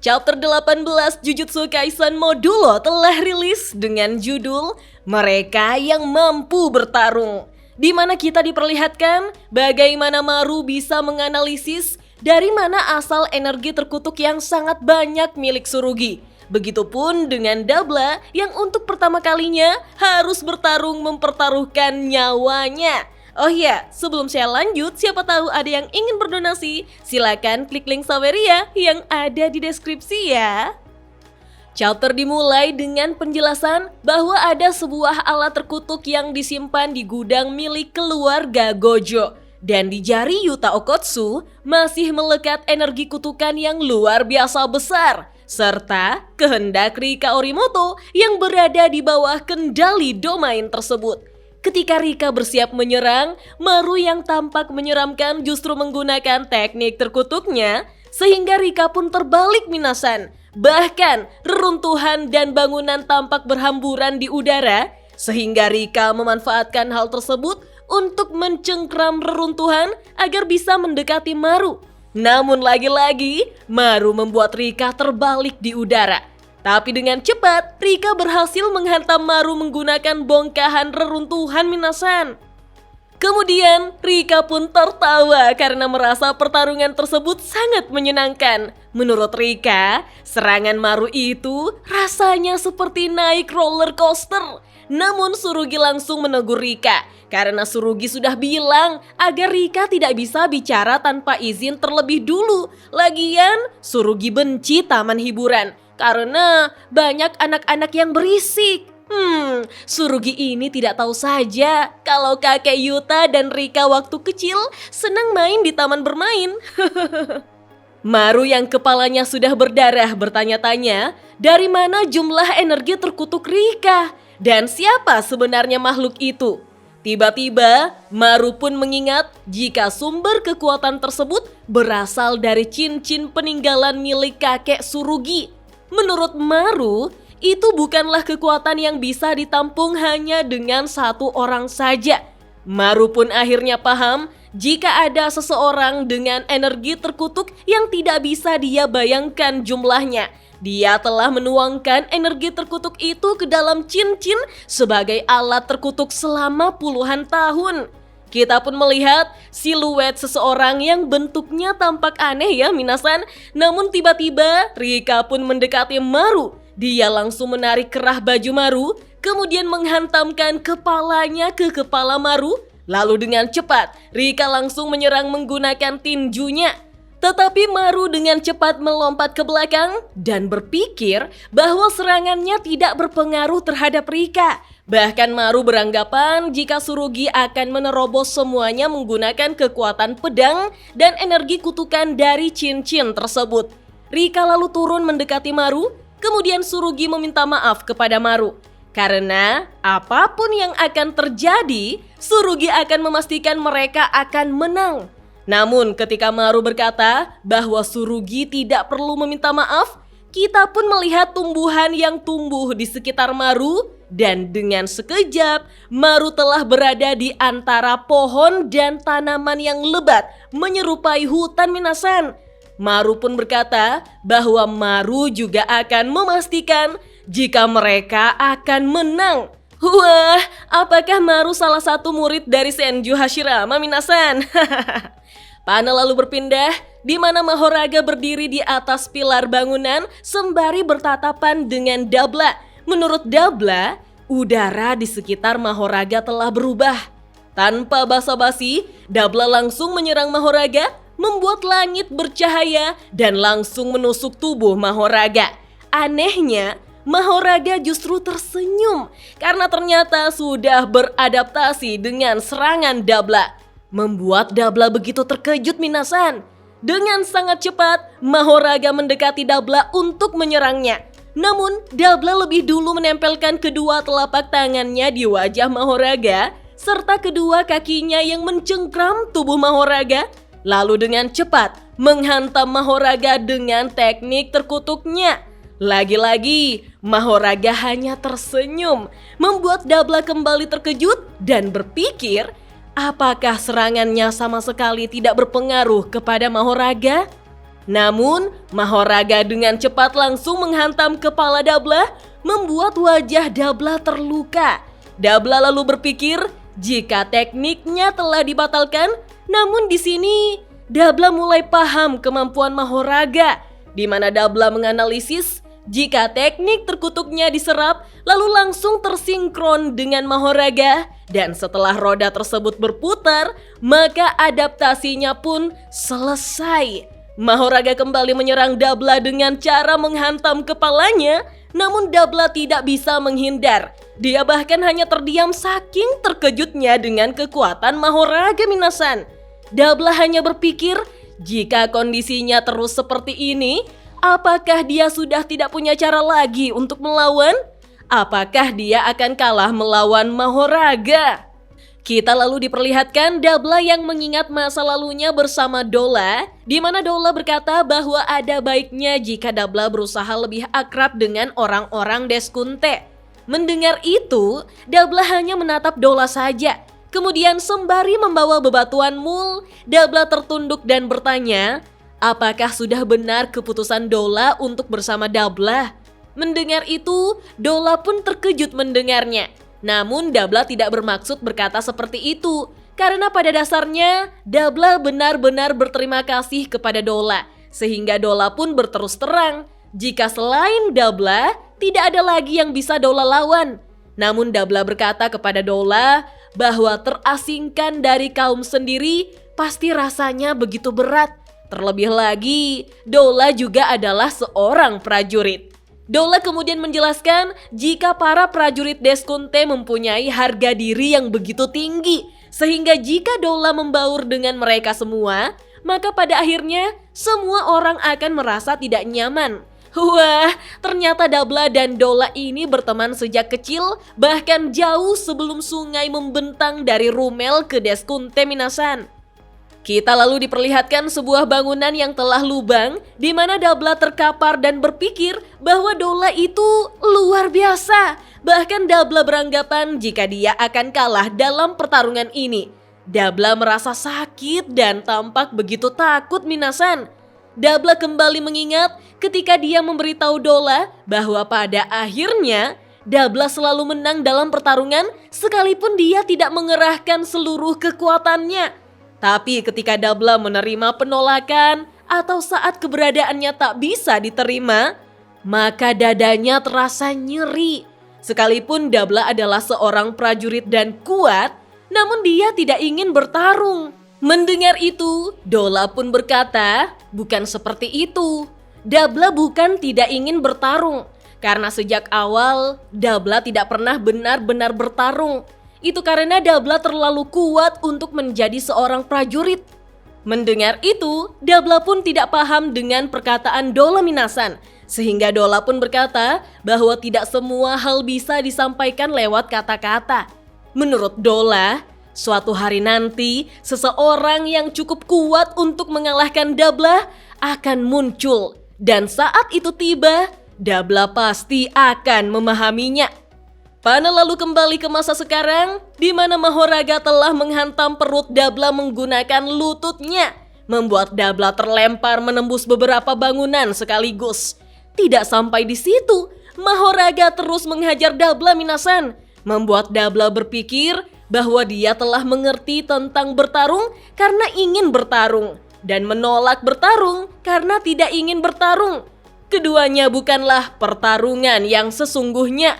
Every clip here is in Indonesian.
Chapter 18 Jujutsu Kaisen Modulo telah rilis dengan judul Mereka yang Mampu Bertarung, di mana kita diperlihatkan bagaimana Maru bisa menganalisis dari mana asal energi terkutuk yang sangat banyak milik Tsurugi. Begitupun dengan Dabla yang untuk pertama kalinya harus bertarung mempertaruhkan nyawanya. Oh iya, sebelum saya lanjut, siapa tahu ada yang ingin berdonasi, silakan klik link Saweria yang ada di deskripsi ya. Chapter dimulai dengan penjelasan bahwa ada sebuah alat terkutuk yang disimpan di gudang milik keluarga Gojo. Dan di jari Yuta Okkotsu masih melekat energi kutukan yang luar biasa besar, serta kehendak Rika Orimoto yang berada di bawah kendali domain tersebut. Ketika Rika bersiap menyerang, Maru yang tampak menyeramkan justru menggunakan teknik terkutuknya, sehingga Rika pun terbalik Minasan. Bahkan reruntuhan dan bangunan tampak berhamburan di udara, sehingga Rika memanfaatkan hal tersebut untuk mencengkram reruntuhan agar bisa mendekati Maru. Namun lagi-lagi, Maru membuat Rika terbalik di udara. Tapi dengan cepat, Rika berhasil menghantam Maru menggunakan bongkahan reruntuhan Minasan. Kemudian, Rika pun tertawa karena merasa pertarungan tersebut sangat menyenangkan. Menurut Rika, serangan Maru itu rasanya seperti naik roller coaster. Namun Tsurugi langsung menegur Rika karena Tsurugi sudah bilang agar Rika tidak bisa bicara tanpa izin terlebih dulu. Lagian, Tsurugi benci taman hiburan karena banyak anak-anak yang berisik. Tsurugi ini tidak tahu saja kalau kakek Yuta dan Rika waktu kecil senang main di taman bermain. Maru yang kepalanya sudah berdarah bertanya-tanya dari mana jumlah energi terkutuk Rika dan siapa sebenarnya makhluk itu. Tiba-tiba Maru pun mengingat jika sumber kekuatan tersebut berasal dari cincin peninggalan milik kakek Tsurugi. Menurut Maru, itu bukanlah kekuatan yang bisa ditampung hanya dengan satu orang saja. Maru pun akhirnya paham jika ada seseorang dengan energi terkutuk yang tidak bisa dia bayangkan jumlahnya. Dia telah menuangkan energi terkutuk itu ke dalam cincin sebagai alat terkutuk selama puluhan tahun. Kita pun melihat siluet seseorang yang bentuknya tampak aneh ya Minasan. Namun tiba-tiba Rika pun mendekati Maru. Dia langsung menarik kerah baju Maru, kemudian menghantamkan kepalanya ke kepala Maru. Lalu dengan cepat Rika langsung menyerang menggunakan tinjunya. Tetapi Maru dengan cepat melompat ke belakang dan berpikir bahwa serangannya tidak berpengaruh terhadap Rika. Bahkan Maru beranggapan jika Tsurugi akan menerobos semuanya menggunakan kekuatan pedang dan energi kutukan dari cincin tersebut. Rika lalu turun mendekati Maru, kemudian Tsurugi meminta maaf kepada Maru. Karena apapun yang akan terjadi, Tsurugi akan memastikan mereka akan menang. Namun ketika Maru berkata bahwa Tsurugi tidak perlu meminta maaf, kita pun melihat tumbuhan yang tumbuh di sekitar Maru dan dengan sekejap Maru telah berada di antara pohon dan tanaman yang lebat menyerupai hutan Minasan. Maru pun berkata bahwa Maru juga akan memastikan jika mereka akan menang. Wah, apakah Maru salah satu murid dari Senju Hashirama Minasan? Panel lalu berpindah di mana Mahoraga berdiri di atas pilar bangunan sembari bertatapan dengan Dabla. Menurut Dabla, udara di sekitar Mahoraga telah berubah. Tanpa basa-basi, Dabla langsung menyerang Mahoraga, membuat langit bercahaya dan langsung menusuk tubuh Mahoraga. Anehnya, Mahoraga justru tersenyum karena ternyata sudah beradaptasi dengan serangan Dabla. Membuat Dabla begitu terkejut Minasan. Dengan sangat cepat, Mahoraga mendekati Dabla untuk menyerangnya. Namun, Dabla lebih dulu menempelkan kedua telapak tangannya di wajah Mahoraga, serta kedua kakinya yang mencengkram tubuh Mahoraga, lalu dengan cepat menghantam Mahoraga dengan teknik terkutuknya. Lagi-lagi, Mahoraga hanya tersenyum, membuat Dabla kembali terkejut dan berpikir, apakah serangannya sama sekali tidak berpengaruh kepada Mahoraga? Namun, Mahoraga dengan cepat langsung menghantam kepala Dabla, membuat wajah Dabla terluka. Dabla lalu berpikir jika tekniknya telah dibatalkan, namun di sini Dabla mulai paham kemampuan Mahoraga, di mana Dabla menganalisis jika teknik terkutuknya diserap lalu langsung tersinkron dengan Mahoraga, dan setelah roda tersebut berputar, maka adaptasinya pun selesai. Mahoraga kembali menyerang Dabla dengan cara menghantam kepalanya, namun Dabla tidak bisa menghindar. Dia bahkan hanya terdiam saking terkejutnya dengan kekuatan Mahoraga minasan. Dabla hanya berpikir, jika kondisinya terus seperti ini, apakah dia sudah tidak punya cara lagi untuk melawan? Apakah dia akan kalah melawan Mahoraga? Kita lalu diperlihatkan Dabla yang mengingat masa lalunya bersama Dola, di mana Dola berkata bahwa ada baiknya jika Dabla berusaha lebih akrab dengan orang-orang Deskunte. Mendengar itu, Dabla hanya menatap Dola saja. Kemudian sembari membawa bebatuan mul, Dabla tertunduk dan bertanya, apakah sudah benar keputusan Dola untuk bersama Dabla? Mendengar itu, Dola pun terkejut mendengarnya. Namun Dabla tidak bermaksud berkata seperti itu, karena pada dasarnya Dabla benar-benar berterima kasih kepada Dola, sehingga Dola pun berterus terang jika selain Dabla tidak ada lagi yang bisa Dola lawan. Namun Dabla berkata kepada Dola bahwa terasingkan dari kaum sendiri pasti rasanya begitu berat. Terlebih lagi, Dola juga adalah seorang prajurit. Dola kemudian menjelaskan jika para prajurit Deskunte mempunyai harga diri yang begitu tinggi, sehingga jika Dola membaur dengan mereka semua, maka pada akhirnya semua orang akan merasa tidak nyaman. Wah, ternyata Dabla dan Dola ini berteman sejak kecil, bahkan jauh sebelum sungai membentang dari Rumel ke Deskunte minasan. Kita lalu diperlihatkan sebuah bangunan yang telah lubang, di mana Dabla terkapar dan berpikir bahwa Dola itu luar biasa. Bahkan Dabla beranggapan jika dia akan kalah dalam pertarungan ini. Dabla merasa sakit dan tampak begitu takut minasan. Dabla kembali mengingat ketika dia memberitahu Dola bahwa pada akhirnya Dabla selalu menang dalam pertarungan sekalipun dia tidak mengerahkan seluruh kekuatannya. Tapi ketika Dabla menerima penolakan atau saat keberadaannya tak bisa diterima, maka dadanya terasa nyeri. Sekalipun Dabla adalah seorang prajurit dan kuat, namun dia tidak ingin bertarung. Mendengar itu, Dola pun berkata, bukan seperti itu. Dabla bukan tidak ingin bertarung, karena sejak awal Dabla tidak pernah benar-benar bertarung. Itu karena Dabla terlalu kuat untuk menjadi seorang prajurit. Mendengar itu, Dabla pun tidak paham dengan perkataan Dola minasan, sehingga Dola pun berkata bahwa tidak semua hal bisa disampaikan lewat kata-kata. Menurut Dola, suatu hari nanti seseorang yang cukup kuat untuk mengalahkan Dabla akan muncul, dan saat itu tiba, Dabla pasti akan memahaminya. Panel lalu kembali ke masa sekarang, di mana Mahoraga telah menghantam perut Dabla menggunakan lututnya, membuat Dabla terlempar menembus beberapa bangunan sekaligus. Tidak sampai di situ, Mahoraga terus menghajar Dabla minasan, membuat Dabla berpikir bahwa dia telah mengerti tentang bertarung karena ingin bertarung, dan menolak bertarung karena tidak ingin bertarung. Keduanya bukanlah pertarungan yang sesungguhnya.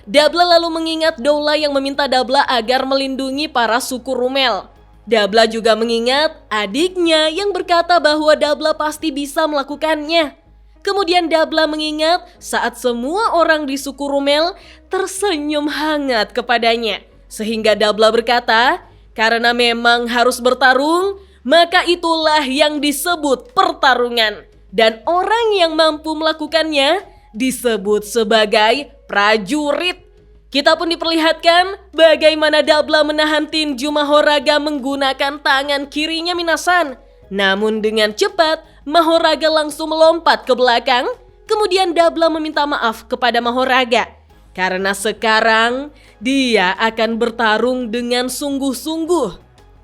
Dabla lalu mengingat Dola yang meminta Dabla agar melindungi para suku Rumel. Dabla juga mengingat adiknya yang berkata bahwa Dabla pasti bisa melakukannya. Kemudian Dabla mengingat saat semua orang di suku Rumel tersenyum hangat kepadanya. Sehingga Dabla berkata, karena memang harus bertarung, maka itulah yang disebut pertarungan. Dan orang yang mampu melakukannya disebut sebagai prajurit. Kita pun diperlihatkan bagaimana Dabla menahan tinju Mahoraga menggunakan tangan kirinya minasan. Namun dengan cepat, Mahoraga langsung melompat ke belakang. Kemudian Dabla meminta maaf kepada Mahoraga. Karena sekarang dia akan bertarung dengan sungguh-sungguh.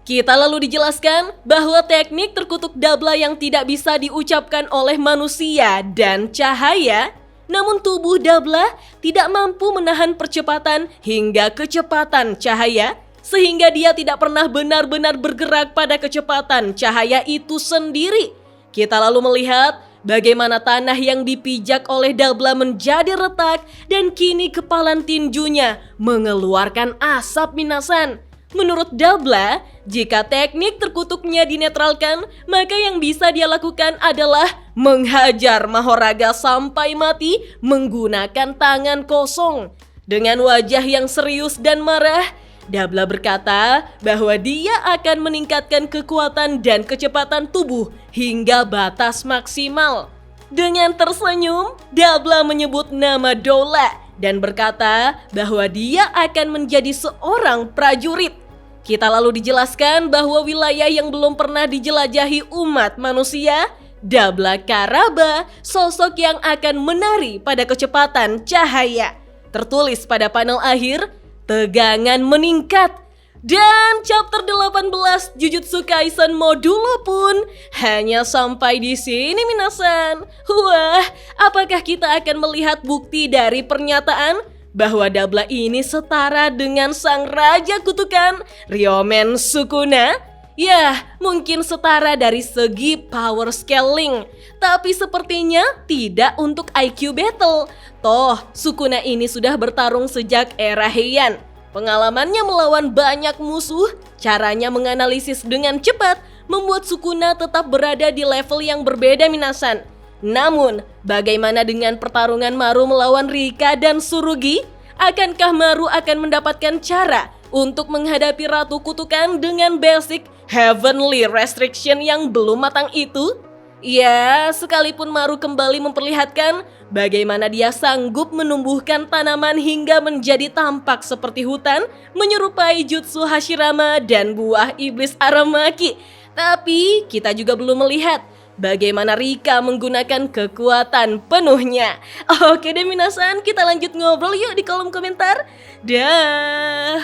Kita lalu dijelaskan bahwa teknik terkutuk Dabla yang tidak bisa diucapkan oleh manusia dan cahaya, namun tubuh Dabla tidak mampu menahan percepatan hingga kecepatan cahaya, sehingga dia tidak pernah benar-benar bergerak pada kecepatan cahaya itu sendiri. Kita lalu melihat bagaimana tanah yang dipijak oleh Dabla menjadi retak dan kini kepalan tinjunya mengeluarkan asap minasan. Menurut Dabla, jika teknik terkutuknya dinetralkan, maka yang bisa dia lakukan adalah menghajar Mahoraga sampai mati menggunakan tangan kosong. Dengan wajah yang serius dan marah, Dabla berkata bahwa dia akan meningkatkan kekuatan dan kecepatan tubuh hingga batas maksimal. Dengan tersenyum, Dabla menyebut nama Dola dan berkata bahwa dia akan menjadi seorang prajurit. Kita lalu dijelaskan bahwa wilayah yang belum pernah dijelajahi umat manusia, Dabla Karaba, sosok yang akan menari pada kecepatan cahaya. Tertulis pada panel akhir, tegangan meningkat. Dan chapter 18 Jujutsu Kaisen Modulo pun hanya sampai di sini minasan. Wah, apakah kita akan melihat bukti dari pernyataan bahwa Dabla ini setara dengan sang raja kutukan Ryomen Sukuna? Ya, mungkin setara dari segi power scaling, tapi sepertinya tidak untuk IQ battle. Toh, Sukuna ini sudah bertarung sejak era Heian. Pengalamannya melawan banyak musuh, caranya menganalisis dengan cepat, membuat Sukuna tetap berada di level yang berbeda minasan. Namun, bagaimana dengan pertarungan Maru melawan Rika dan Tsurugi? Akankah Maru akan mendapatkan cara untuk menghadapi Ratu Kutukan dengan basic Heavenly Restriction yang belum matang itu? Ya, sekalipun Maru kembali memperlihatkan bagaimana dia sanggup menumbuhkan tanaman hingga menjadi tampak seperti hutan, menyerupai Jutsu Hashirama dan buah iblis Aramaki. Tapi kita juga belum melihat bagaimana Rika menggunakan kekuatan penuhnya. Oke deh minasan, kita lanjut ngobrol yuk di kolom komentar. Dah.